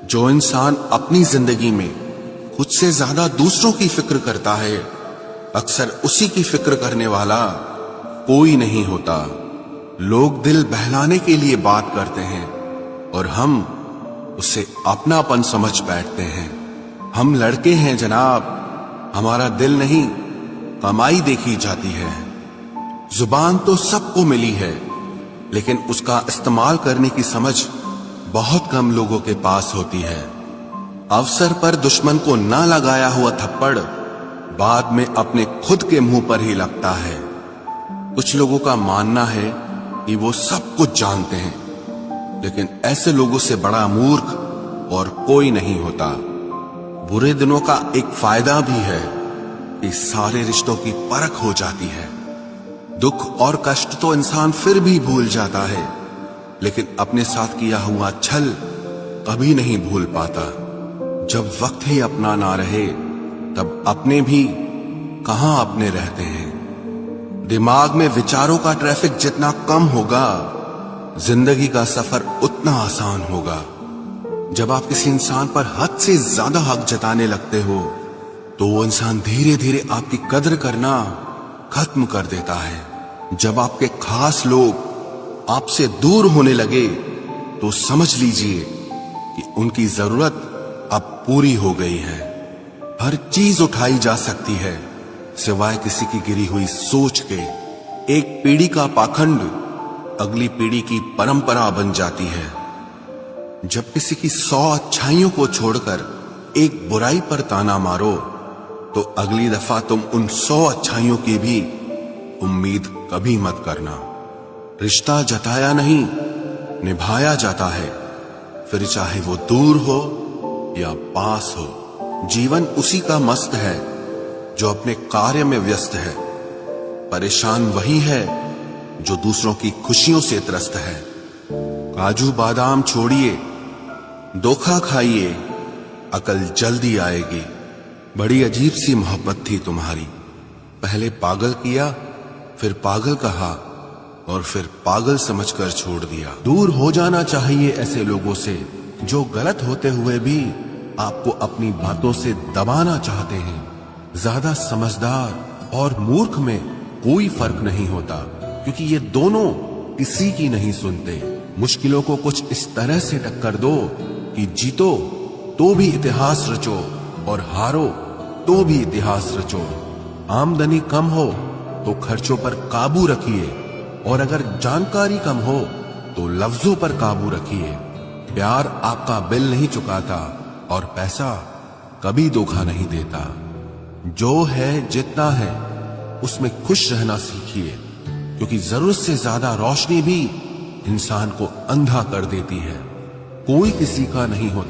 जो इंसान अपनी जिंदगी में खुद से ज्यादा दूसरों की फिक्र करता है, अक्सर उसी की फिक्र करने वाला कोई नहीं होता। लोग दिल बहलाने के लिए बात करते हैं और हम उसे अपनापन समझ बैठते हैं। हम लड़के हैं जनाब, हमारा दिल नहीं कमाई देखी जाती है। जुबान तो सबको मिली है, लेकिन उसका इस्तेमाल करने की समझ बहुत कम लोगों के पास होती है। अवसर पर दुश्मन को ना लगाया हुआ थप्पड़ बाद में अपने खुद के मुंह पर ही लगता है। कुछ लोगों का मानना है कि वो सब कुछ जानते हैं, लेकिन ऐसे लोगों से बड़ा मूर्ख और कोई नहीं होता। बुरे दिनों का एक फायदा भी है कि सारे रिश्तों की परख हो जाती है। दुख और कष्ट तो इंसान फिर भी भूल जाता है, लेकिन अपने साथ किया हुआ छल कभी नहीं भूल पाता। जब वक्त ही अपना ना रहे, तब अपने भी कहां अपने रहते हैं। दिमाग में विचारों का ट्रैफिक जितना कम होगा, जिंदगी का सफर उतना आसान होगा। जब आप किसी इंसान पर हद से ज्यादा हक जताने लगते हो, तो वो इंसान धीरे धीरे आपकी कदर करना खत्म कर देता है। जब आपके खास लोग आपसे दूर होने लगे, तो समझ लीजिए कि उनकी जरूरत अब पूरी हो गई है। हर चीज उठाई जा सकती है, सिवाय किसी की गिरी हुई सोच के। एक पीढ़ी का पाखंड अगली पीढ़ी की परंपरा बन जाती है। जब किसी की 100 अच्छाइयों को छोड़कर एक बुराई पर ताना मारो, तो अगली दफा तुम उन 100 अच्छाइयों की भी उम्मीद कभी मत करना। रिश्ता जताया नहीं, निभाया जाता है, फिर चाहे वो दूर हो या पास हो। जीवन उसी का मस्त है जो अपने कार्य में व्यस्त है। परेशान वही है जो दूसरों की खुशियों से त्रस्त है। काजू बादाम छोड़िए, धोखा खाइए, अकल जल्दी आएगी। बड़ी अजीब सी मोहब्बत थी तुम्हारी। पहले पागल किया, फिर पागल कहा और फिर पागल समझकर छोड़ दिया। दूर हो जाना चाहिए ऐसे लोगों से जो गलत होते हुए भी आपको अपनी बातों से दबाना चाहते हैं। ज्यादा समझदार और मूर्ख में कोई फर्क नहीं होता, क्योंकि ये दोनों किसी की नहीं सुनते। मुश्किलों को कुछ इस तरह से टक्कर दो कि जीतो तो भी इतिहास रचो और हारो तो भी इतिहास रचो। आमदनी कम हो तो खर्चों पर काबू रखिए, और अगर जानकारी कम हो तो लफ्जों पर काबू रखिए। प्यार आपका बिल नहीं चुकाता और पैसा कभी धोखा नहीं देता। जो है जितना है उसमें खुश रहना सीखिए, क्योंकि जरूरत से ज्यादा रोशनी भी इंसान को अंधा कर देती है। कोई किसी का नहीं होता।